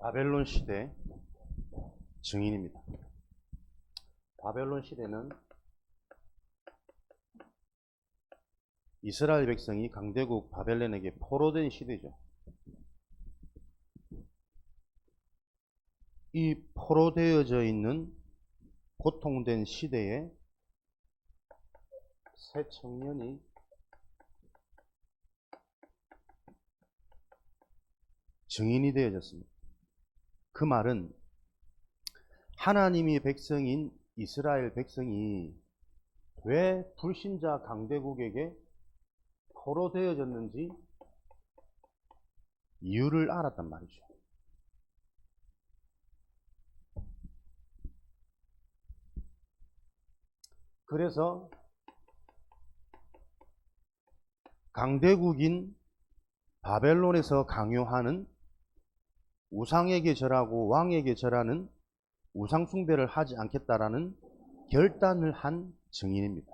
바벨론 시대 증인입니다. 바벨론 시대는 이스라엘 백성이 강대국 바벨론에게 포로된 시대죠. 이 포로되어져 있는 고통된 시대에 새 청년이 증인이 되어졌습니다. 그 말은 하나님의 백성인 이스라엘 백성이 왜 불신자 강대국에게 포로되어졌는지 이유를 알았단 말이죠. 그래서 강대국인 바벨론에서 강요하는 우상에게 절하고 왕에게 절하는 우상숭배를 하지 않겠다라는 결단을 한 증인입니다.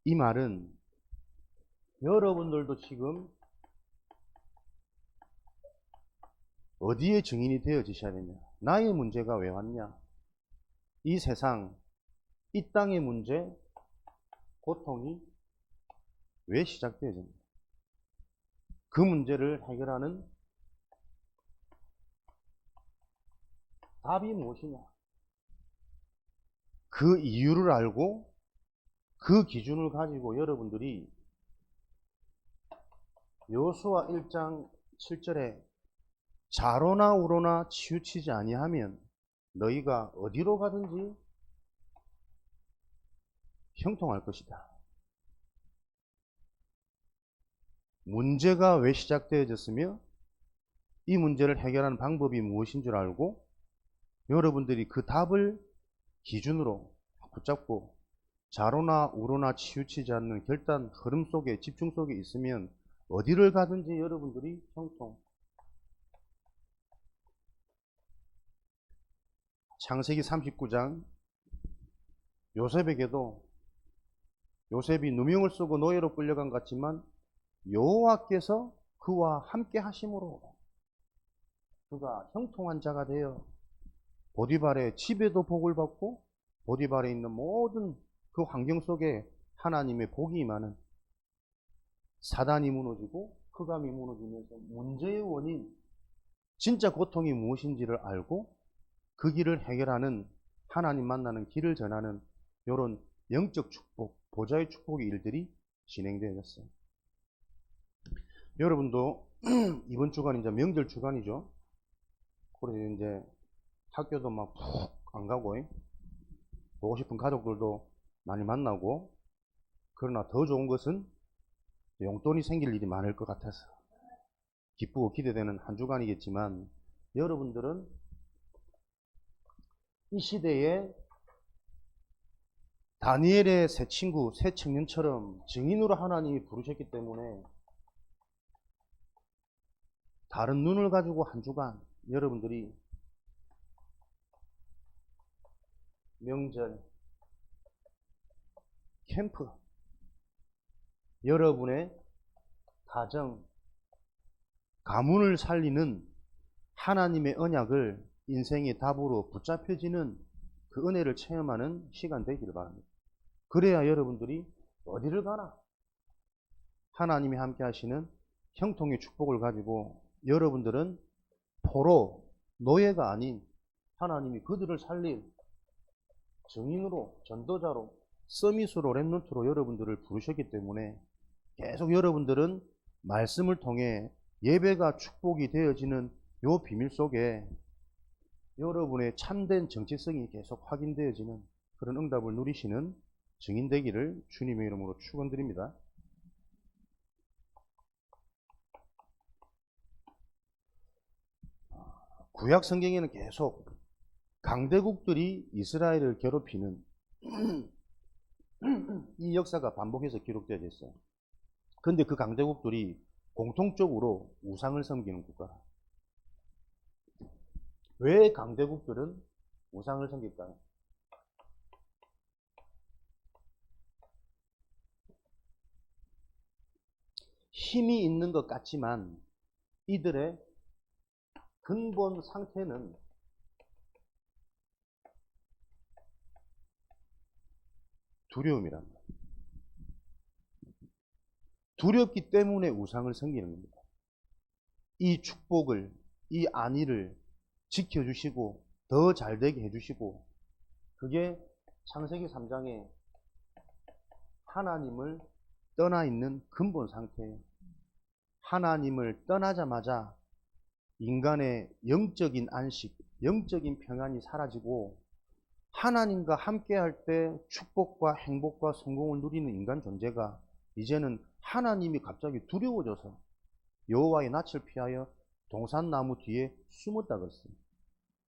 이 말은 여러분들도 지금 어디에 증인이 되어지셔야 되냐? 나의 문제가 왜 왔냐? 이 세상, 이 땅의 문제, 고통이 왜 시작되어집니까? 그 문제를 해결하는 답이 무엇이냐? 그 이유를 알고 그 기준을 가지고 여러분들이 여호수아 1장 7절에 좌로나 우로나 치우치지 아니하면 너희가 어디로 가든지 형통할 것이다. 문제가 왜 시작되어졌으며 이 문제를 해결하는 방법이 무엇인 줄 알고 여러분들이 그 답을 기준으로 붙잡고 좌로나 우로나 치우치지 않는 결단 흐름 속에 집중 속에 있으면 어디를 가든지 여러분들이 형통. 창세기 39장 요셉에게도 요셉이 누명을 쓰고 노예로 끌려간 것 같지만 여호와께서 그와 함께 하심으로 그가 형통한 자가 되어 보디발의 집에도 복을 받고 보디발에 있는 모든 그 환경 속에 하나님의 복이 임하는 사단이 무너지고 흑암이 무너지면서 문제의 원인, 진짜 고통이 무엇인지를 알고 그 길을 해결하는 하나님 만나는 길을 전하는 이런 영적 축복, 보좌의 축복의 일들이 진행되어졌어요. 여러분도 이번 주간 이제 명절 주간이죠. 그래서 이제 학교도 막 푹 안 가고 보고 싶은 가족들도 많이 만나고 그러나 더 좋은 것은 용돈이 생길 일이 많을 것 같아서 기쁘고 기대되는 한 주간이겠지만 여러분들은 이 시대에 다니엘의 새 친구, 새 청년처럼 증인으로 하나님이 부르셨기 때문에 다른 눈을 가지고 한 주간 여러분들이 명절, 캠프, 여러분의 가정, 가문을 살리는 하나님의 언약을 인생의 답으로 붙잡혀지는 그 은혜를 체험하는 시간 되기를 바랍니다. 그래야 여러분들이 어디를 가나 하나님이 함께 하시는 형통의 축복을 가지고 여러분들은 포로, 노예가 아닌 하나님이 그들을 살릴 증인으로, 전도자로, 서밋으로, 렘넌트로 여러분들을 부르셨기 때문에 계속 여러분들은 말씀을 통해 예배가 축복이 되어지는 요 비밀 속에 여러분의 참된 정체성이 계속 확인되어지는 그런 응답을 누리시는 증인 되기를 주님의 이름으로 축원드립니다. 구약 성경에는 계속 강대국들이 이스라엘을 괴롭히는 이 역사가 반복해서 기록되어 있어요. 그런데 그 강대국들이 공통적으로 우상을 섬기는 국가라. 왜 강대국들은 우상을 섬길까요? 힘이 있는 것 같지만 이들의 근본 상태는 두려움이란 말이에요. 두렵기 때문에 우상을 섬기는 겁니다. 이 축복을, 이 안위를 지켜주시고 더 잘되게 해주시고, 그게 창세기 3장에 하나님을 떠나 있는 근본 상태예요. 하나님을 떠나자마자 인간의 영적인 안식, 영적인 평안이 사라지고, 하나님과 함께할 때 축복과 행복과 성공을 누리는 인간 존재가 이제는 하나님이 갑자기 두려워져서 여호와의 낯을 피하여 동산나무 뒤에 숨었다 그랬어요.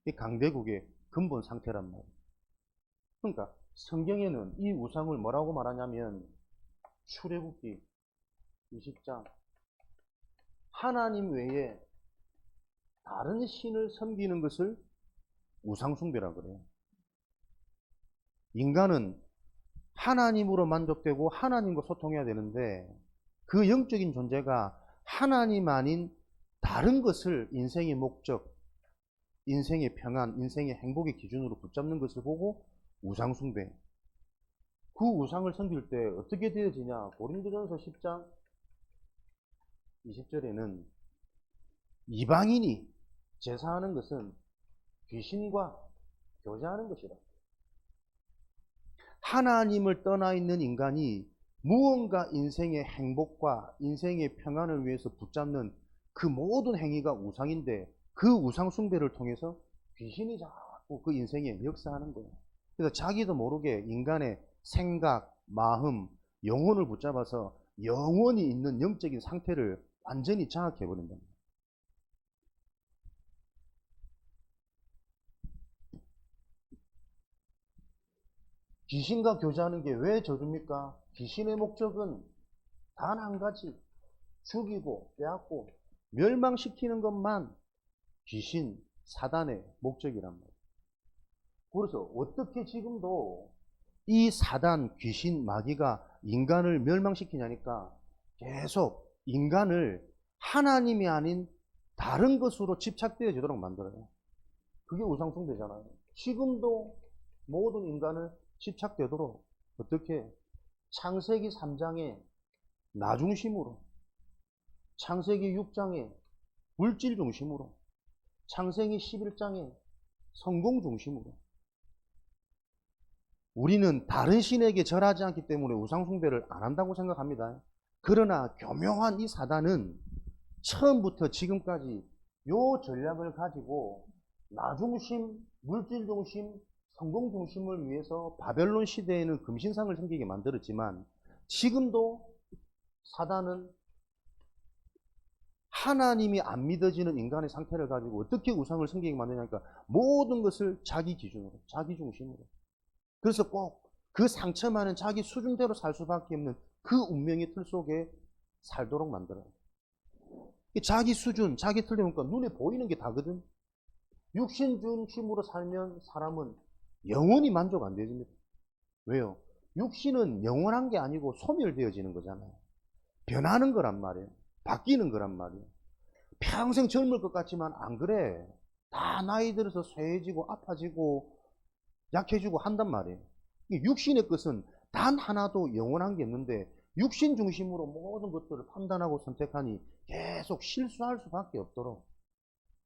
이 강대국의 근본 상태란 말이에요. 그러니까 성경에는 이 우상을 뭐라고 말하냐면, 출애굽기 20장 하나님 외에 다른 신을 섬기는 것을 우상숭배라 그래요. 인간은 하나님으로 만족되고 하나님과 소통해야 되는데, 그 영적인 존재가 하나님 아닌 다른 것을 인생의 목적, 인생의 평안, 인생의 행복의 기준으로 붙잡는 것을 보고 우상숭배. 그 우상을 섬길 때 어떻게 되어지냐? 고린도전서 10장 20절에는 이방인이 제사하는 것은 귀신과 교제하는 것이라. 하나님을 떠나 있는 인간이 무언가 인생의 행복과 인생의 평안을 위해서 붙잡는 그 모든 행위가 우상인데, 그 우상 숭배를 통해서 귀신이 자꾸 그 인생에 역사하는 거예요. 그래서 자기도 모르게 인간의 생각, 마음, 영혼을 붙잡아서 영원히 있는 영적인 상태를 완전히 장악해 버린다. 귀신과 교제하는 게 왜 저줍니까? 귀신의 목적은 단 한 가지, 죽이고 빼앗고 멸망시키는 것만 귀신, 사단의 목적이란 말이에요. 그래서 어떻게 지금도 이 사단, 귀신, 마귀가 인간을 멸망시키냐니까, 계속 인간을 하나님이 아닌 다른 것으로 집착되어지도록 만들어요. 그게 우상숭배잖아요. 지금도 모든 인간을 집착되도록 어떻게, 창세기 3장에 나 중심으로, 창세기 6장에 물질 중심으로, 창세기 11장에 성공 중심으로. 우리는 다른 신에게 절하지 않기 때문에 우상숭배를 안 한다고 생각합니다. 그러나 교묘한 이 사단은 처음부터 지금까지 요 전략을 가지고 나 중심, 물질 중심, 성공 중심을 위해서 바벨론 시대에는 금신상을 섬기게 만들었지만, 지금도 사단은 하나님이 안 믿어지는 인간의 상태를 가지고 어떻게 우상을 섬기게 만드냐니까, 모든 것을 자기 기준으로, 자기 중심으로. 그래서 꼭 그 상처만은 자기 수준대로 살 수밖에 없는 그 운명의 틀 속에 살도록 만들어요. 자기 수준, 자기 틀 되니까 눈에 보이는 게 다거든. 육신 중심으로 살면 사람은 영원히 만족 안 되집니다. 왜요? 육신은 영원한 게 아니고 소멸되어지는 거잖아요. 변하는 거란 말이에요. 바뀌는 거란 말이에요. 평생 젊을 것 같지만 안 그래. 다 나이 들어서 쇠해지고 아파지고 약해지고 한단 말이에요. 육신의 것은 단 하나도 영원한 게 없는데, 육신 중심으로 모든 것들을 판단하고 선택하니 계속 실수할 수밖에 없도록.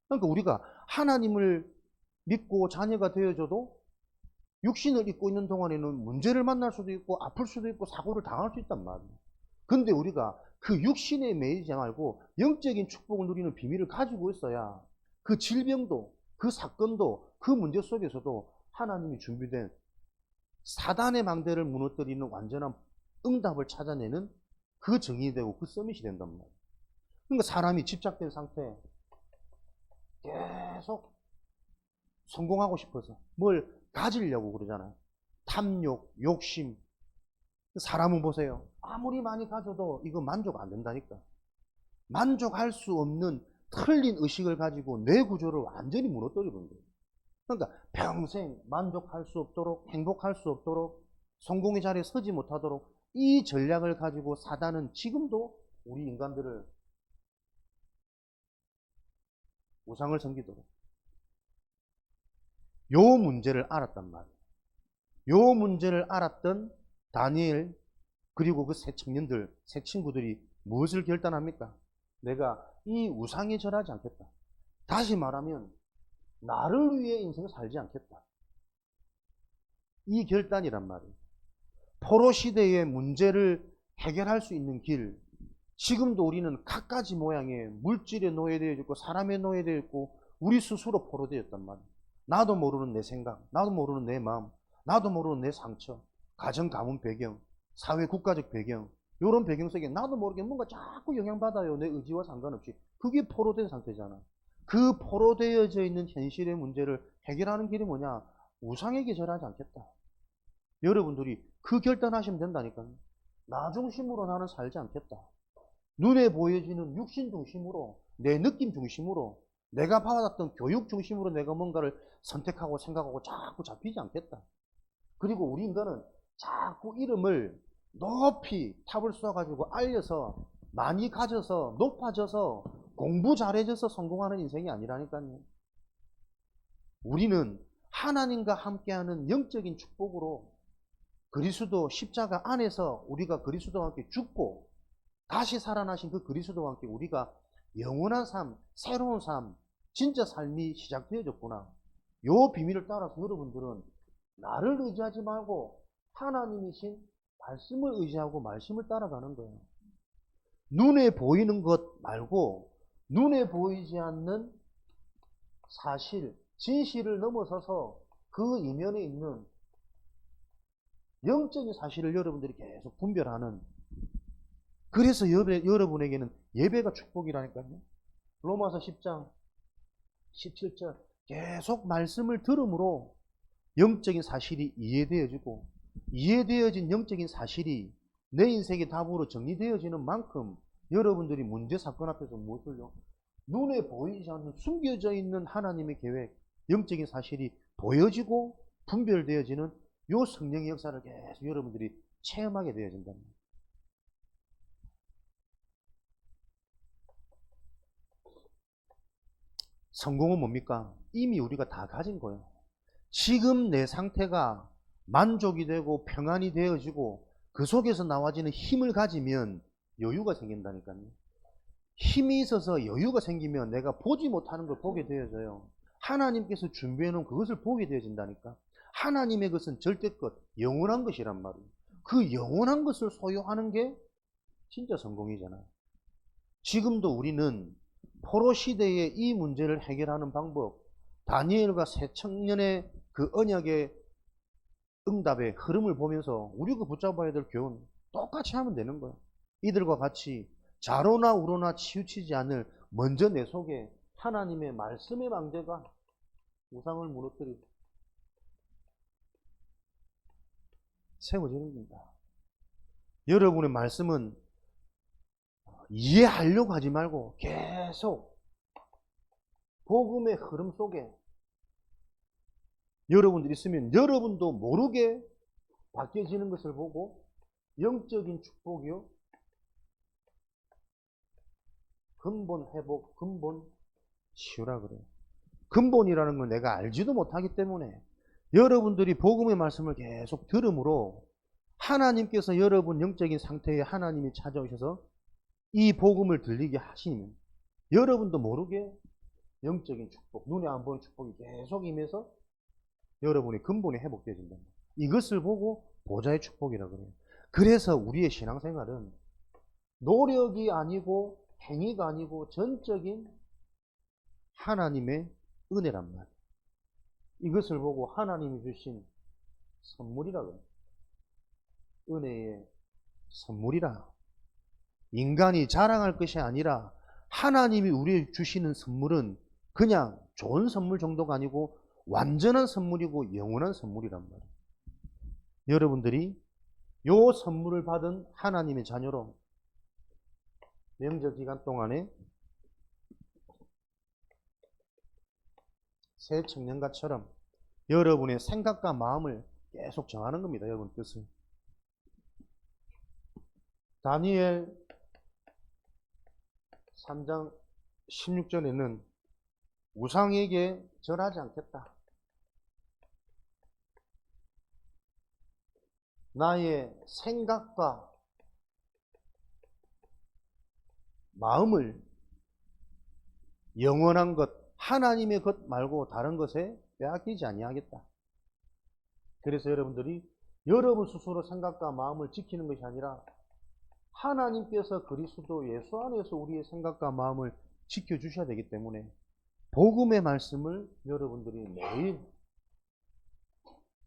그러니까 우리가 하나님을 믿고 자녀가 되어져도 육신을 입고 있는 동안에는 문제를 만날 수도 있고 아플 수도 있고 사고를 당할 수 있단 말이에요. 근데 우리가 그 육신에 매이지 말고 영적인 축복을 누리는 비밀을 가지고 있어야 그 질병도, 그 사건도, 그 문제 속에서도 하나님이 준비된 사단의 망대를 무너뜨리는 완전한 응답을 찾아내는 그 정인이 되고 그 서밋이 된단 말이에요. 그러니까 사람이 집착된 상태에 계속 성공하고 싶어서 뭘 가지려고 그러잖아요. 탐욕, 욕심. 사람은 보세요. 아무리 많이 가져도 이거 만족 안 된다니까. 만족할 수 없는 틀린 의식을 가지고 뇌 구조를 완전히 무너뜨려 버린 거예요. 그러니까 평생 만족할 수 없도록, 행복할 수 없도록, 성공의 자리에 서지 못하도록 이 전략을 가지고 사단은 지금도 우리 인간들을 우상을 섬기도록. 요 문제를 알았단 말이에요. 요 문제를 알았던 다니엘 그리고 그 새 청년들, 새 친구들이 무엇을 결단합니까? 내가 이 우상에 절하지 않겠다. 다시 말하면 나를 위해 인생을 살지 않겠다. 이 결단이란 말이에요. 포로 시대의 문제를 해결할 수 있는 길, 지금도 우리는 갖가지 모양의 물질에 노예되어 있고 사람에 노예되어 있고 우리 스스로 포로되었단 말이에요. 나도 모르는 내 생각, 나도 모르는 내 마음, 나도 모르는 내 상처, 가정 가문 배경, 사회 국가적 배경, 이런 배경 속에 나도 모르게 뭔가 자꾸 영향받아요. 내 의지와 상관없이. 그게 포로된 상태잖아. 그 포로되어져 있는 현실의 문제를 해결하는 길이 뭐냐? 우상에게 절하지 않겠다. 여러분들이 그 결단하시면 된다니까요. 나 중심으로 나는 살지 않겠다. 눈에 보여지는 육신 중심으로, 내 느낌 중심으로, 내가 받았던 교육 중심으로 내가 뭔가를 선택하고 생각하고 자꾸 잡히지 않겠다. 그리고 우리 인간은 자꾸 이름을 높이 탑을 쏘아가지고 알려서 많이 가져서 높아져서 공부 잘해져서 성공하는 인생이 아니라니까요. 우리는 하나님과 함께하는 영적인 축복으로 그리스도 십자가 안에서 우리가 그리스도와 함께 죽고 다시 살아나신 그 그리스도와 함께 우리가 영원한 삶, 새로운 삶, 진짜 삶이 시작되어졌구나. 요 비밀을 따라서 여러분들은 나를 의지하지 말고 하나님이신 말씀을 의지하고 말씀을 따라가는 거예요. 눈에 보이는 것 말고 눈에 보이지 않는 사실, 진실을 넘어서서 그 이면에 있는 영적인 사실을 여러분들이 계속 분별하는, 그래서 여러분에게는 예배가 축복이라니까요. 로마서 10장 17절 계속 말씀을 들음으로 영적인 사실이 이해되어지고 이해되어진 영적인 사실이 내 인생의 답으로 정리되어지는 만큼 여러분들이 문제 사건 앞에서 무엇을요? 눈에 보이지 않는 숨겨져 있는 하나님의 계획, 영적인 사실이 보여지고 분별되어지는 요 성령의 역사를 계속 여러분들이 체험하게 되어진다는 거예요. 성공은 뭡니까? 이미 우리가 다 가진 거예요. 지금 내 상태가 만족이 되고 평안이 되어지고 그 속에서 나와지는 힘을 가지면 여유가 생긴다니까요. 힘이 있어서 여유가 생기면 내가 보지 못하는 걸 보게 되어져요. 하나님께서 준비해 놓은 그것을 보게 되어진다니까. 하나님의 것은 절대것, 영원한 것이란 말이에요. 그 영원한 것을 소유하는 게 진짜 성공이잖아요. 지금도 우리는 포로 시대의 이 문제를 해결하는 방법, 다니엘과 새 청년의 그 언약의 응답의 흐름을 보면서 우리가 붙잡아야 될 교훈 똑같이 하면 되는 거예요. 이들과 같이 좌로나 우로나 치우치지 않을 먼저 내 속에 하나님의 말씀의 망대가 우상을 무너뜨리고 세워지는 겁니다. 여러분의 말씀은 이해하려고 하지 말고 계속 복음의 흐름 속에 여러분들이 있으면 여러분도 모르게 바뀌어지는 것을 보고 영적인 축복이요, 근본 회복, 근본 치유라 그래요. 근본이라는 걸 내가 알지도 못하기 때문에 여러분들이 복음의 말씀을 계속 들음으로 하나님께서 여러분 영적인 상태에 하나님이 찾아오셔서 이 복음을 들리게 하시면 여러분도 모르게 영적인 축복, 눈에 안 보이는 축복이 계속 임해서 여러분의 근본이 회복되어진다. 이것을 보고 보좌의 축복이라고 그래요. 그래서 우리의 신앙생활은 노력이 아니고 행위가 아니고 전적인 하나님의 은혜란 말이에요. 이것을 보고 하나님이 주신 선물이라고 해요. 은혜의 선물이라. 인간이 자랑할 것이 아니라 하나님이 우리에게 주시는 선물은 그냥 좋은 선물 정도가 아니고 완전한 선물이고 영원한 선물이란 말이에요. 여러분들이 요 선물을 받은 하나님의 자녀로 명절 기간 동안에 새 청년가처럼 여러분의 생각과 마음을 계속 정하는 겁니다. 여러분 뜻을. 다니엘 3장 16절에는 우상에게 절하지 않겠다. 나의 생각과 마음을 영원한 것, 하나님의 것 말고 다른 것에 빼앗기지 아니하겠다. 그래서 여러분들이 여러분 스스로 생각과 마음을 지키는 것이 아니라 하나님께서 그리스도 예수 안에서 우리의 생각과 마음을 지켜주셔야 되기 때문에 복음의 말씀을 여러분들이 매일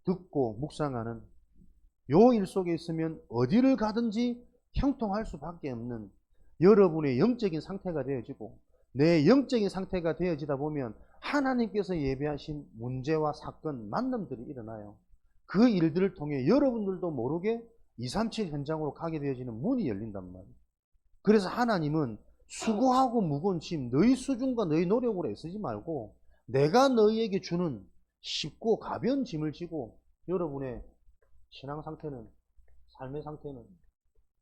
듣고 묵상하는 요 일 속에 있으면 어디를 가든지 형통할 수밖에 없는 여러분의 영적인 상태가 되어지고, 내 영적인 상태가 되어지다 보면 하나님께서 예비하신 문제와 사건, 만남들이 일어나요. 그 일들을 통해 여러분들도 모르게 237 현장으로 가게 되어지는 문이 열린단 말이에요. 그래서 하나님은 수고하고 무거운 짐, 너희 수준과 너희 노력으로 애쓰지 말고 내가 너희에게 주는 쉽고 가벼운 짐을 지고 여러분의 신앙 상태는, 삶의 상태는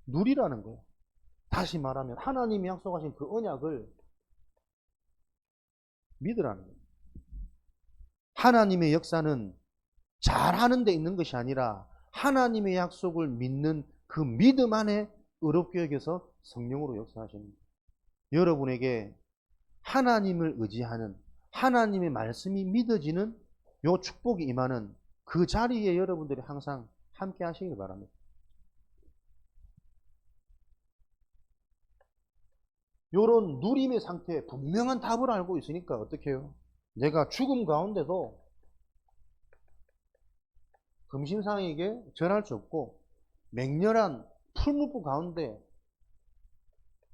누리라는 거예요. 다시 말하면 하나님이 약속하신 그 언약을 믿으라는 거예요. 하나님의 역사는 잘하는 데 있는 것이 아니라 하나님의 약속을 믿는 그 믿음 안에 의롭게 여겨서 성령으로 역사하시는 거예요. 여러분에게 하나님을 의지하는, 하나님의 말씀이 믿어지는 요 축복이 임하는 그 자리에 여러분들이 항상 함께 하시길 바랍니다. 요런 누림의 상태에 분명한 답을 알고 있으니까 어떻게 해요? 내가 죽음 가운데도 금신상에게 절할 수 없고, 맹렬한 풀무불 가운데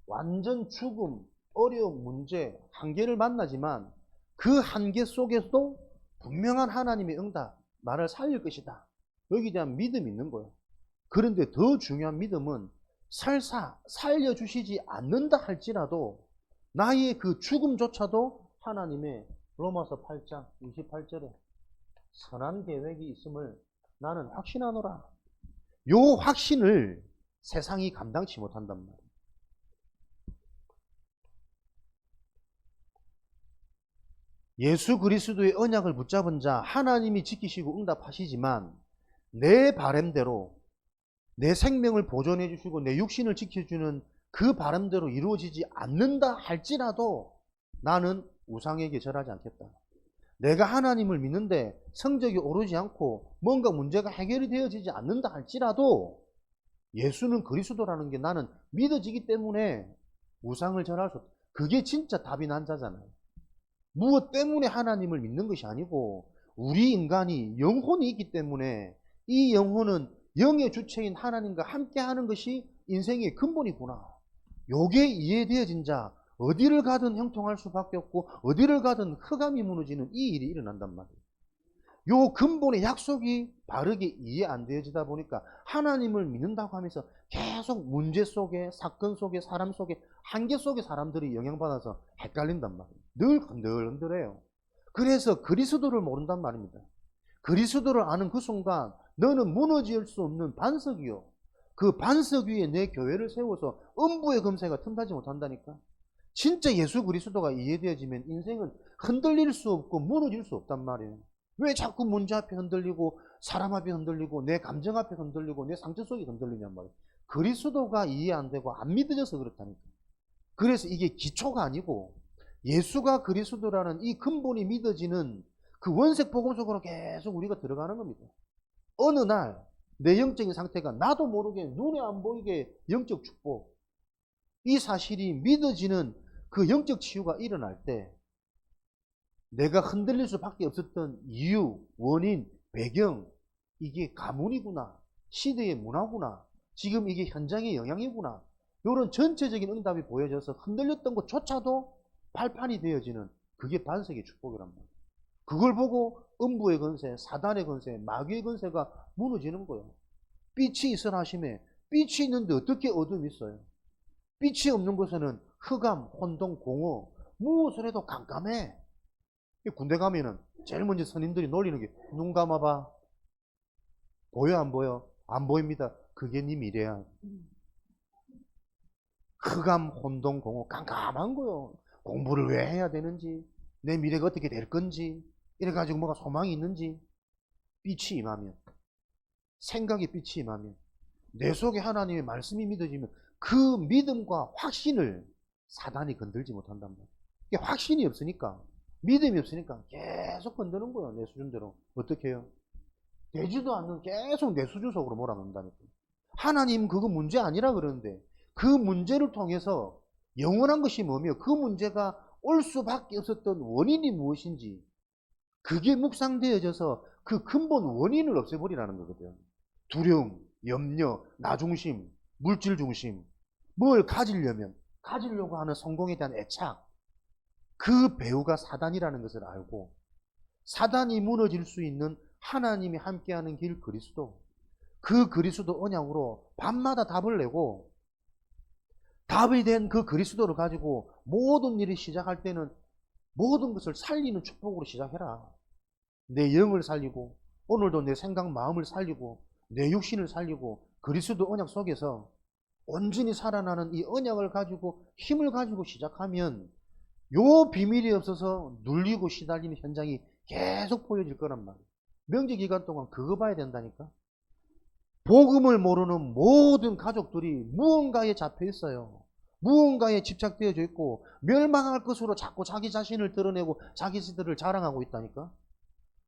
완전 죽음, 어려움, 문제, 한계를 만나지만 그 한계 속에서도 분명한 하나님의 응답, 나를 살릴 것이다. 여기에 대한 믿음이 있는 거예요. 그런데 더 중요한 믿음은 설사 살려주시지 않는다 할지라도 나의 그 죽음조차도 하나님의 로마서 8장 28절에 선한 계획이 있음을 나는 확신하노라. 요 확신을 세상이 감당치 못한단 말이에요. 예수 그리스도의 언약을 붙잡은 자 하나님이 지키시고 응답하시지만 내 바람대로 내 생명을 보존해 주시고 내 육신을 지켜주는 그 바람대로 이루어지지 않는다 할지라도 나는 우상에게 절하지 않겠다. 내가 하나님을 믿는데 성적이 오르지 않고 뭔가 문제가 해결이 되어지지 않는다 할지라도 예수는 그리스도라는 게 나는 믿어지기 때문에 우상을 절할 수 없다. 그게 진짜 답이 난 자잖아요. 무엇 때문에 하나님을 믿는 것이 아니고 우리 인간이 영혼이 있기 때문에 이 영혼은 영의 주체인 하나님과 함께하는 것이 인생의 근본이구나. 요게 이해되어진 자 어디를 가든 형통할 수밖에 없고 어디를 가든 흑암이 무너지는 이 일이 일어난단 말이에요. 요 근본의 약속이 바르게 이해 안 되어지다 보니까 하나님을 믿는다고 하면서 계속 문제 속에, 사건 속에, 사람 속에, 한계 속에 사람들이 영향받아서 헷갈린단 말이에요. 늘 흔들흔들해요. 그래서 그리스도를 모른단 말입니다. 그리스도를 아는 그 순간 너는 무너질 수 없는 반석 이요, 그 반석 위에 내 교회를 세워서 음부의 금세가 틈타지 못한다니까. 진짜 예수 그리스도가 이해되어지면 인생은 흔들릴 수 없고 무너질 수 없단 말이에요. 왜 자꾸 문제 앞에 흔들리고 사람 앞에 흔들리고 내 감정 앞에 흔들리고 내 상처 속에 흔들리냔 말이에요. 그리스도가 이해 안 되고 안 믿어져서 그렇다니까. 그래서 이게 기초가 아니고 예수가 그리스도라는 이 근본이 믿어지는 그 원색 복음 속으로 계속 우리가 들어가는 겁니다. 어느 날 내 영적인 상태가 나도 모르게 눈에 안 보이게 영적 축복, 이 사실이 믿어지는 그 영적 치유가 일어날 때 내가 흔들릴 수밖에 없었던 이유, 원인, 배경, 이게 가문이구나, 시대의 문화구나, 지금 이게 현장의 영향이구나, 이런 전체적인 응답이 보여져서 흔들렸던 것조차도 발판이 되어지는 그게 반석의 축복이란 말이에요. 그걸 보고 음부의 권세, 사단의 권세, 마귀의 권세가 무너지는 거예요. 빛이 있으라 하심에 빛이 있는데 어떻게 어둠이 있어요? 빛이 없는 곳에는 흑암, 혼동, 공허, 무엇을 해도 깜깜해. 군대 가면은 제일 먼저 선임들이 놀리는 게 눈 감아봐. 보여 안 보여? 안 보입니다. 그게 네 미래야. 흑암, 혼동, 공허 깜깜한 거요. 공부를 왜 해야 되는지, 내 미래가 어떻게 될 건지, 이래가지고 뭐가 소망이 있는지, 빛이 임하면, 생각의 빛이 임하면, 내 속에 하나님의 말씀이 믿어지면 그 믿음과 확신을 사단이 건들지 못한단 말이에요. 확신이 없으니까, 믿음이 없으니까 계속 건드는 거예요. 내 수준대로. 어떻게 해요? 되지도 않는 계속 내 수준 속으로 몰아넣는다니까. 하나님 그거 문제 아니라 그러는데 그 문제를 통해서 영원한 것이 뭐며 그 문제가 올 수밖에 없었던 원인이 무엇인지 그게 묵상되어져서 그 근본 원인을 없애버리라는 거거든. 두려움, 염려, 나중심, 물질 중심, 뭘 가지려고 하는 성공에 대한 애착, 그 배후가 사단이라는 것을 알고 사단이 무너질 수 있는 하나님이 함께하는 길 그리스도, 그 그리스도 언약으로 밤마다 답을 내고 답이 된 그 그리스도를 가지고 모든 일을 시작할 때는 모든 것을 살리는 축복으로 시작해라. 내 영을 살리고 오늘도 내 생각 마음을 살리고 내 육신을 살리고 그리스도 언약 속에서 온전히 살아나는 이 언약을 가지고 힘을 가지고 시작하면 요 비밀이 없어서 눌리고 시달리는 현장이 계속 보여질 거란 말이에요. 명절 기간 동안 그거 봐야 된다니까. 복음을 모르는 모든 가족들이 무언가에 잡혀 있어요. 무언가에 집착되어져 있고 멸망할 것으로 자꾸 자기 자신을 드러내고 자기들을 자랑하고 있다니까.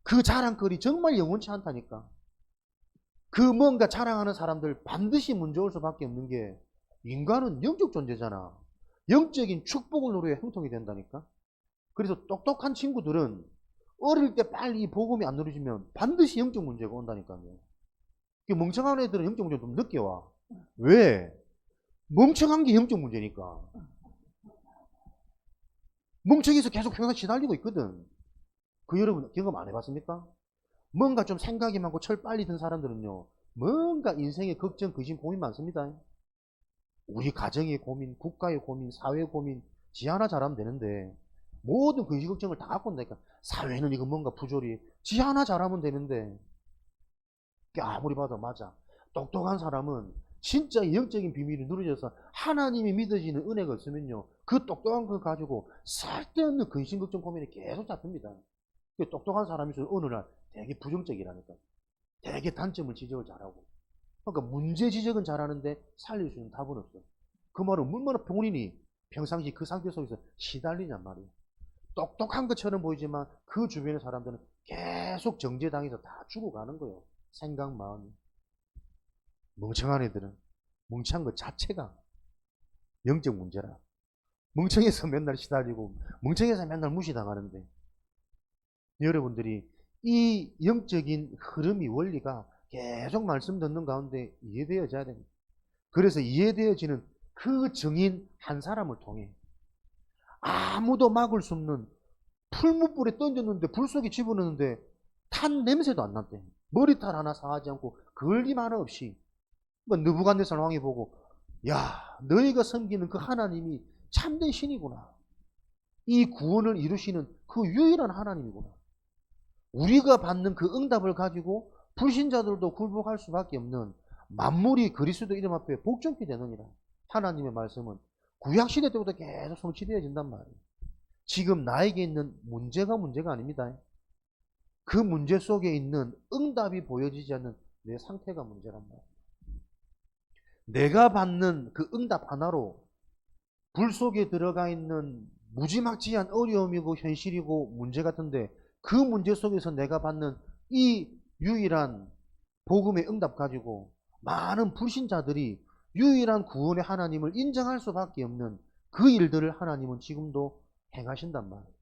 그 자랑거리 정말 영원치 않다니까. 그 뭔가 자랑하는 사람들 반드시 문제 올 수밖에 없는 게 인간은 영적 존재잖아. 영적인 축복을 누려야 형통이 된다니까. 그래서 똑똑한 친구들은 어릴 때 빨리 이 복음이 안 누려지면 반드시 영적 문제가 온다니까요. 멍청한 애들은 영적 문제 좀 늦게 와. 왜? 멍청한 게 영적 문제니까. 멍청해서 계속 평생 시달리고 있거든. 그 여러분 경험 안 해봤습니까? 뭔가 좀 생각이 많고 철 빨리 든 사람들은요, 뭔가 인생의 걱정, 근심, 고민 많습니다. 우리 가정의 고민, 국가의 고민, 사회의 고민, 지 하나 잘하면 되는데 모든 근심 걱정을 다 갖고 온다니까. 사회는 이거 뭔가 부조리, 지 하나 잘하면 되는데 아무리 봐도 맞아. 똑똑한 사람은 진짜 영적인 비밀이 누려져서 하나님이 믿어지는 은혜가 없으면요, 그 똑똑한 거 가지고 쓸데없는 근심 걱정 고민이 계속 잡힙니다. 똑똑한 사람이 있어서 어느 날 되게 부정적이라니까. 되게 단점을 지적을 잘하고. 그러니까 문제 지적은 잘하는데 살릴 수 있는 답은 없어. 그 말은 얼마나 본인이 평상시 그 상태 속에서 시달리냔 말이에요. 똑똑한 것처럼 보이지만 그 주변의 사람들은 계속 정죄당해서 다 죽어가는 거예요. 생각, 마음이. 멍청한 애들은 멍청한 것 자체가 영적 문제라. 멍청해서 맨날 시달리고 멍청해서 맨날 무시당하는데 여러분들이 이 영적인 흐름이 원리가 계속 말씀 듣는 가운데 이해되어져야 됩니다. 그래서 이해되어지는 그 증인 한 사람을 통해 아무도 막을 수 없는 풀무불에 던졌는데 불 속에 집어넣는데 탄 냄새도 안 났대. 머리털 하나 상하지 않고 걸림 하나 없이. 느부갓네살 왕이 보고, 야, 너희가 섬기는 그 하나님이 참된 신이구나. 이 구원을 이루시는 그 유일한 하나님이구나. 우리가 받는 그 응답을 가지고 불신자들도 굴복할 수밖에 없는 만물이 그리스도 이름 앞에 복종케 되느니라. 하나님의 말씀은 구약시대 때부터 계속 성취되어진단 말이에요. 지금 나에게 있는 문제가 아닙니다. 그 문제 속에 있는 응답이 보여지지 않는 내 상태가 문제란 말이에요. 내가 받는 그 응답 하나로 불 속에 들어가 있는 무지막지한 어려움이고 현실이고 문제 같은데 그 문제 속에서 내가 받는 이 유일한 복음의 응답 가지고 많은 불신자들이 유일한 구원의 하나님을 인정할 수밖에 없는 그 일들을 하나님은 지금도 행하신단 말이에요.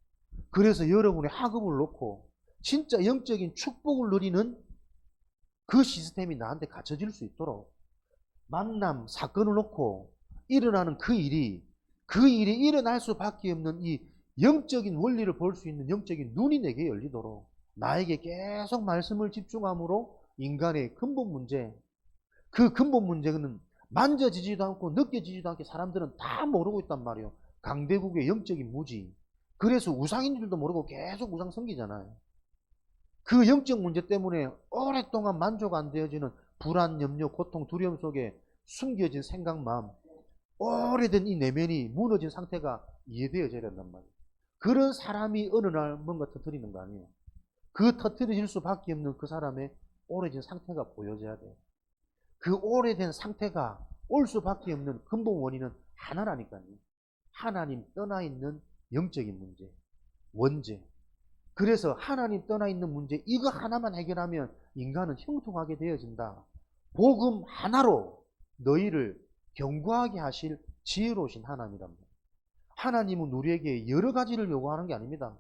그래서 여러분의 학업을 놓고 진짜 영적인 축복을 누리는 그 시스템이 나한테 갖춰질 수 있도록 만남, 사건을 놓고 일어나는 그 일이 일어날 수밖에 없는 이 영적인 원리를 볼 수 있는 영적인 눈이 내게 열리도록 나에게 계속 말씀을 집중함으로 인간의 근본 문제, 그 근본 문제는 만져지지도 않고 느껴지지도 않게 사람들은 다 모르고 있단 말이에요. 강대국의 영적인 무지. 그래서 우상인 줄도 모르고 계속 우상 섬기잖아요. 그 영적 문제 때문에 오랫동안 만족 안 되어지는 불안, 염려, 고통, 두려움 속에 숨겨진 생각, 마음, 오래된 이 내면이 무너진 상태가 이해되어져야 된단 말이에요. 그런 사람이 어느 날 뭔가 터뜨리는 거 아니에요. 그 터뜨려질 수밖에 없는 그 사람의 오래된 상태가 보여져야 돼요. 그 오래된 상태가 올 수밖에 없는 근본 원인은 하나라니까요. 하나님 떠나 있는 영적인 문제, 원죄. 그래서 하나님 떠나 있는 문제 이거 하나만 해결하면 인간은 형통하게 되어진다. 복음 하나로 너희를 견고하게 하실 지혜로우신 하나님이랍니다. 하나님은 우리에게 여러 가지를 요구하는 게 아닙니다.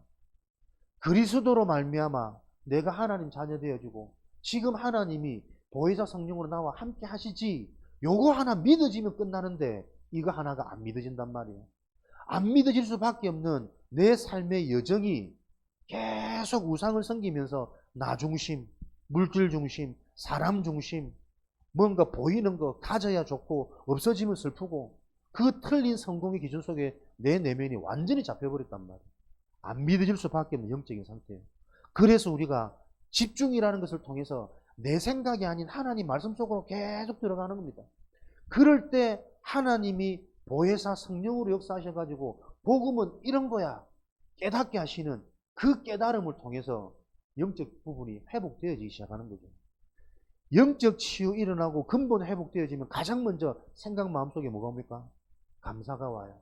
그리스도로 말미암아 내가 하나님 자녀 되어지고 지금 하나님이 보혜사 성령으로 나와 함께 하시지 요거 하나 믿어지면 끝나는데 이거 하나가 안 믿어진단 말이에요. 안 믿어질 수밖에 없는 내 삶의 여정이 계속 우상을 섬기면서 나 중심, 물질 중심, 사람 중심, 뭔가 보이는 거 가져야 좋고 없어지면 슬프고 그 틀린 성공의 기준 속에 내 내면이 완전히 잡혀버렸단 말이에요. 안 믿어질 수밖에 없는 영적인 상태예요. 그래서 우리가 집중이라는 것을 통해서 내 생각이 아닌 하나님 말씀 속으로 계속 들어가는 겁니다. 그럴 때 하나님이 보혜사 성령으로 역사하셔가지고 복음은 이런 거야 깨닫게 하시는 그 깨달음을 통해서 영적 부분이 회복되어지기 시작하는 거죠. 영적 치유 일어나고 근본 회복되어지면 가장 먼저 생각 마음속에 뭐가 옵니까? 감사가 와요.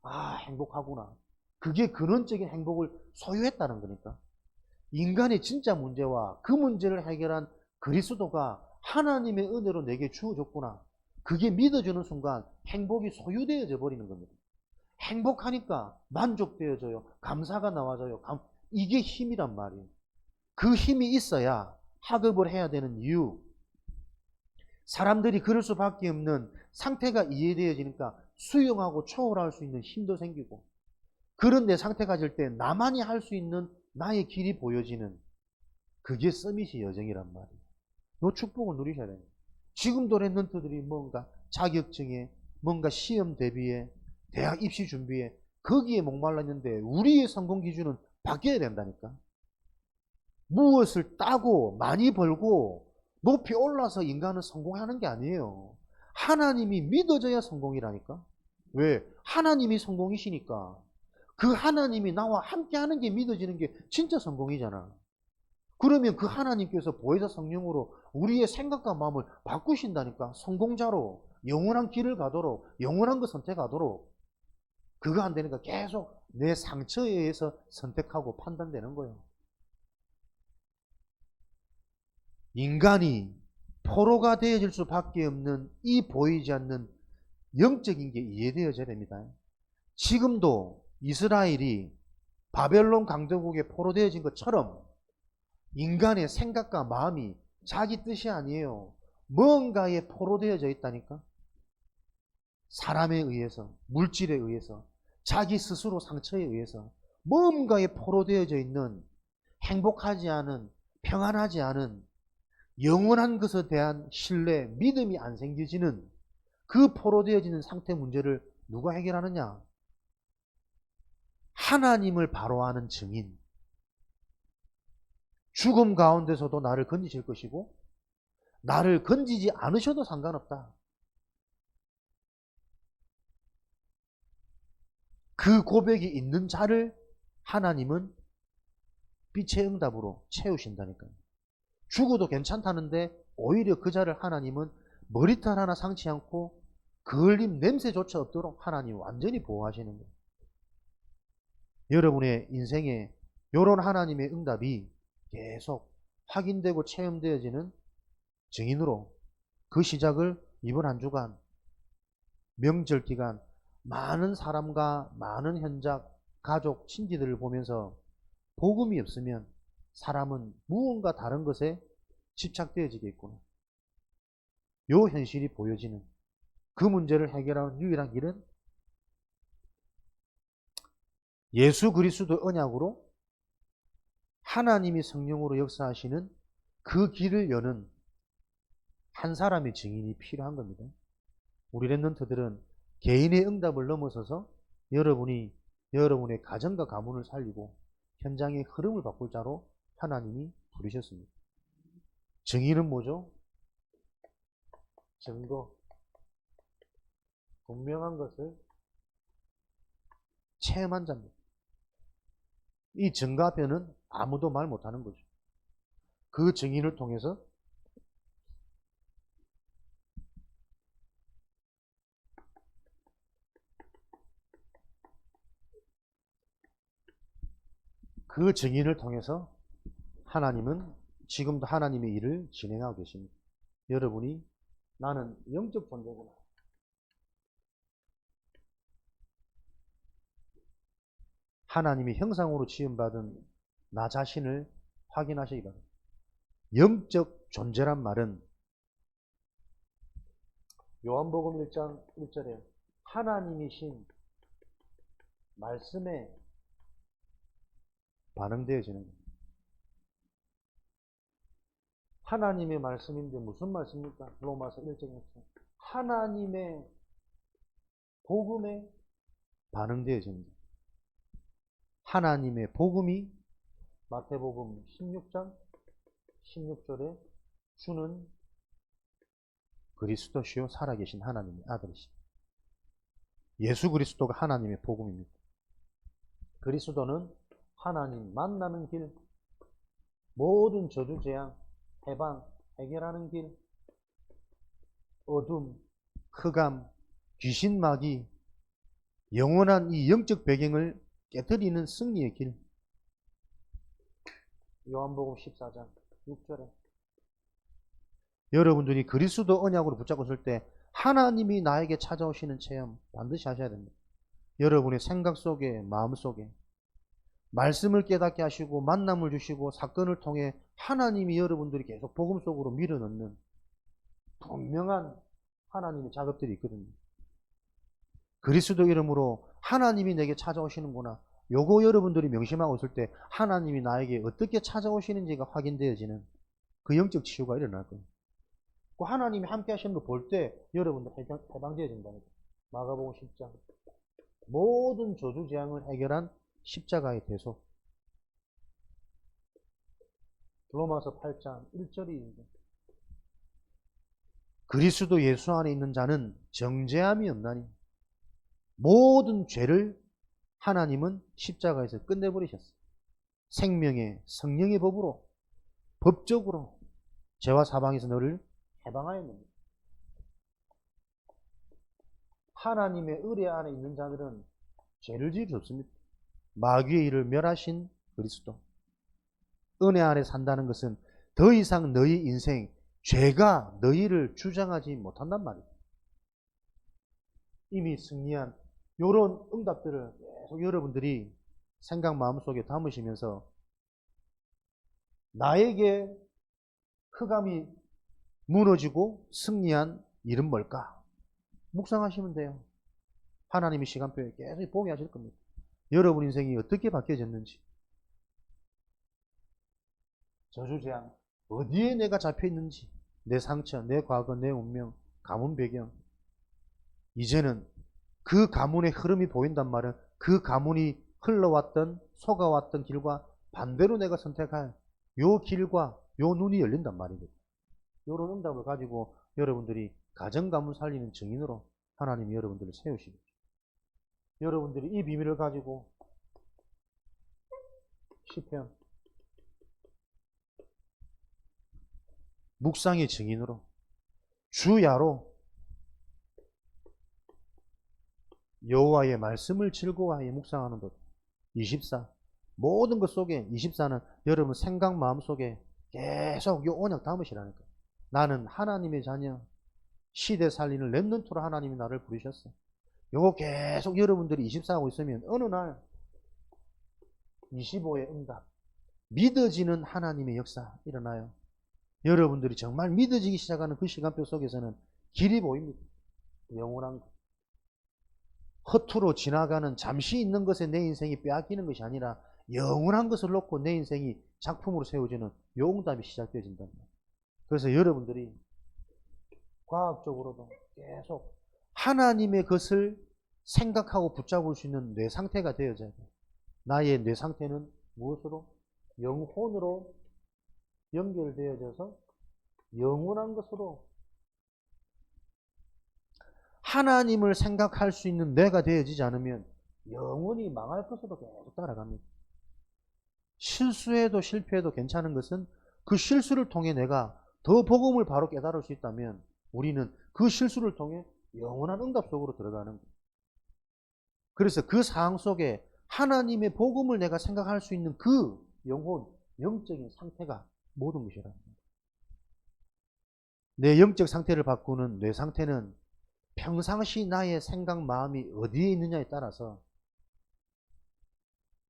아, 행복하구나. 그게 근원적인 행복을 소유했다는 거니까. 인간의 진짜 문제와 그 문제를 해결한 그리스도가 하나님의 은혜로 내게 주어졌구나. 그게 믿어주는 순간 행복이 소유되어져 버리는 겁니다. 행복하니까 만족되어져요. 감사가 나와져요. 이게 힘이란 말이에요. 그 힘이 있어야 학업을 해야 되는 이유. 사람들이 그럴 수밖에 없는 상태가 이해되어지니까 수용하고 초월할 수 있는 힘도 생기고 그런 내 상태가 질 때 나만이 할 수 있는 나의 길이 보여지는 그게 서밋의 여정이란 말이에요. 이 축복을 누리셔야 돼요. 지금도 랩런트들이 뭔가 자격증에 뭔가 시험 대비에 대학 입시 준비에 거기에 목말라 있는데 우리의 성공 기준은 바뀌어야 된다니까. 무엇을 따고 많이 벌고 높이 올라서 인간은 성공하는 게 아니에요. 하나님이 믿어져야 성공이라니까. 왜? 하나님이 성공이시니까. 그 하나님이 나와 함께하는 게 믿어지는 게 진짜 성공이잖아. 그러면 그 하나님께서 보혜사 성령으로 우리의 생각과 마음을 바꾸신다니까. 성공자로 영원한 길을 가도록 영원한 거 선택하도록. 그거 안 되니까 계속 내 상처에 의해서 선택하고 판단되는 거예요. 인간이 포로가 되어질 수밖에 없는 이 보이지 않는 영적인 게 이해되어져야 됩니다. 지금도 이스라엘이 바벨론 강대국에 포로되어진 것처럼 인간의 생각과 마음이 자기 뜻이 아니에요. 뭔가에 포로되어져 있다니까. 사람에 의해서, 물질에 의해서, 자기 스스로 상처에 의해서 뭔가에 포로되어져 있는 행복하지 않은, 평안하지 않은 영원한 것에 대한 신뢰, 믿음이 안 생겨지는 그 포로되어지는 상태 문제를 누가 해결하느냐? 하나님을 바로 아는 증인. 죽음 가운데서도 나를 건지실 것이고 나를 건지지 않으셔도 상관없다. 그 고백이 있는 자를 하나님은 빛의 응답으로 채우신다니까요. 죽어도 괜찮다는데 오히려 그 자를 하나님은 머리털 하나 상치 않고 그을림 냄새조차 없도록 하나님 완전히 보호하시는 거예요. 여러분의 인생에 이런 하나님의 응답이 계속 확인되고 체험되어지는 증인으로 그 시작을 이번 한 주간 명절 기간 많은 사람과 많은 현장, 가족, 친지들을 보면서 복음이 없으면 사람은 무언가 다른 것에 집착되어지겠구나. 요 현실이 보여지는 그 문제를 해결하는 유일한 길은 예수 그리스도 언약으로 하나님이 성령으로 역사하시는 그 길을 여는 한 사람의 증인이 필요한 겁니다. 우리 랩런트들은 개인의 응답을 넘어서서 여러분의 가정과 가문을 살리고 현장의 흐름을 바꿀 자로 하나님이 부르셨습니다. 증인은 뭐죠? 증거, 분명한 것을 체험한 자입니다. 이 증가변은 아무도 말 못하는 거죠. 그 증인을 통해서 하나님은 지금도 하나님의 일을 진행하고 계십니다. 여러분이 나는 영적 존재구나. 하나님의 형상으로 지음받은 나 자신을 확인하시기 바랍니다. 영적 존재란 말은 요한복음 1장 1절에 하나님이신 말씀에 반응되어지는 겁니다. 하나님의 말씀인데 무슨 말씀입니까? 로마서 1장 1절 하나님의 복음에 반응되어지는 겁니다. 하나님의 복음이 마태복음 16장 16절에 주는 그리스도시요 살아계신 하나님의 아들이십니다. 예수 그리스도가 하나님의 복음입니다. 그리스도는 하나님 만나는 길, 모든 저주 재앙, 해방, 해결하는 길, 어둠, 흑암, 귀신 마귀, 영원한 이 영적 배경을 깨뜨리는 승리의 길. 요한복음 14장 6절에 여러분들이 그리스도 언약으로 붙잡고 있을 때 하나님이 나에게 찾아오시는 체험 반드시 하셔야 됩니다. 여러분의 생각 속에, 마음 속에 말씀을 깨닫게 하시고 만남을 주시고 사건을 통해 하나님이 여러분들이 계속 복음 속으로 밀어넣는 분명한 하나님의 작업들이 있거든요. 그리스도 이름으로 하나님이 내게 찾아오시는구나. 요거 여러분들이 명심하고 있을 때 하나님이 나에게 어떻게 찾아오시는지가 확인되어지는 그 영적 치유가 일어날 거예요. 그 하나님이 함께 하시는 거 볼 때 여러분들 해방되어진다는 거예요. 마가복음 10장 모든 저주 재앙을 해결한 십자가의 대속. 로마서 8장 1절이 그리스도 예수 안에 있는 자는 정죄함이 없나니 모든 죄를 하나님은 십자가에서 끝내버리셨어요. 생명의 성령의 법으로 법적으로 죄와 사방에서 너를 해방하였습니다. 하나님의 의뢰 안에 있는 자들은 죄를 지을 수 없습니다. 마귀의 일을 멸하신 그리스도. 은혜 안에 산다는 것은 더 이상 너희 인생 죄가 너희를 주장하지 못한단 말이에요. 이미 승리한 이런 응답들을 계속 여러분들이 생각 마음속에 담으시면서 나에게 흑암이 무너지고 승리한 일은 뭘까? 묵상하시면 돼요. 하나님의 시간표에 계속 보게 하실 겁니다. 여러분 인생이 어떻게 바뀌어졌는지, 저주재앙, 어디에 내가 잡혀있는지, 내 상처, 내 과거, 내 운명, 가문 배경. 이제는 그 가문의 흐름이 보인단 말은 그 가문이 흘러왔던, 속아왔던 길과 반대로 내가 선택할 요 길과 요 눈이 열린단 말이거든요. 요런 응답을 가지고 여러분들이 가정 가문 살리는 증인으로 하나님이 여러분들을 세우시겠죠. 여러분들이 이 비밀을 가지고 시편 묵상의 증인으로 주야로 여호와의 말씀을 즐거워하여 묵상하는 것. 24 모든 것 속에 24는 여러분 생각 마음 속에 계속 요 언약 담으시라는 거예요. 나는 하나님의 자녀, 시대 살리는 렘넌트로 하나님이 나를 부르셨어. 요거 계속 여러분들이 24 하고 있으면 어느 날 25의 응답, 믿어지는 하나님의 역사 일어나요. 여러분들이 정말 믿어지기 시작하는 그 시간표 속에서는 길이 보입니다. 영원한 것. 허투루 지나가는 잠시 있는 것에 내 인생이 빼앗기는 것이 아니라 영원한 것을 놓고 내 인생이 작품으로 세워지는 요 응답이 시작되어진단 말이에요. 그래서 여러분들이 과학적으로도 계속 하나님의 것을 생각하고 붙잡을 수 있는 뇌 상태가 되어져야 돼요. 나의 뇌 상태는 무엇으로? 영혼으로 연결되어져서 영원한 것으로 하나님을 생각할 수 있는 뇌가 되어지지 않으면 영원히 망할 것으로 계속 따라갑니다. 실수해도 실패해도 괜찮은 것은 그 실수를 통해 내가 더 복음을 바로 깨달을 수 있다면 우리는 그 실수를 통해 영원한 응답 속으로 들어가는 거예요. 그래서 그 상황 속에 하나님의 복음을 내가 생각할 수 있는 그 영혼, 영적인 상태가 모든 것이라는 거예요. 내 영적 상태를 바꾸는 뇌 상태는 평상시 나의 생각, 마음이 어디에 있느냐에 따라서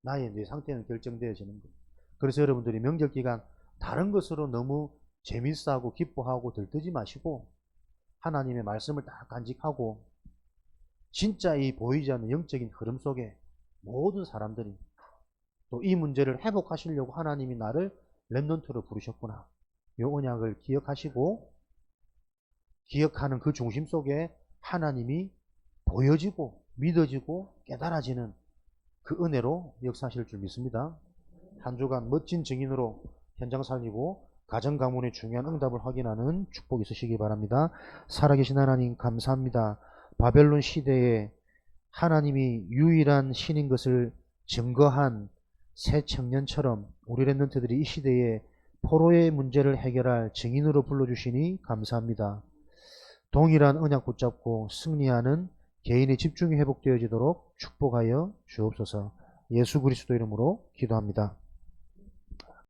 나의 뇌 상태는 결정되어지는 거예요. 그래서 여러분들이 명절 기간 다른 것으로 너무 재밌어하고 기뻐하고 들뜨지 마시고 하나님의 말씀을 딱 간직하고 진짜 이 보이지 않는 영적인 흐름 속에 모든 사람들이 또 이 문제를 회복하시려고 하나님이 나를 렘넌트로 부르셨구나. 이 언약을 기억하시고 기억하는 그 중심 속에 하나님이 보여지고 믿어지고 깨달아지는 그 은혜로 역사하실 줄 믿습니다. 한 주간 멋진 증인으로 현장 살리고 가정 가문의 중요한 응답을 확인하는 축복이 있으시기 바랍니다. 살아계신 하나님 감사합니다. 바벨론 시대에 하나님이 유일한 신인 것을 증거한 새 청년처럼 우리 랩런트들이 이 시대에 포로의 문제를 해결할 증인으로 불러주시니 감사합니다. 동일한 언약 붙잡고 승리하는 개인의 집중이 회복되어지도록 축복하여 주옵소서. 예수 그리스도 이름으로 기도합니다.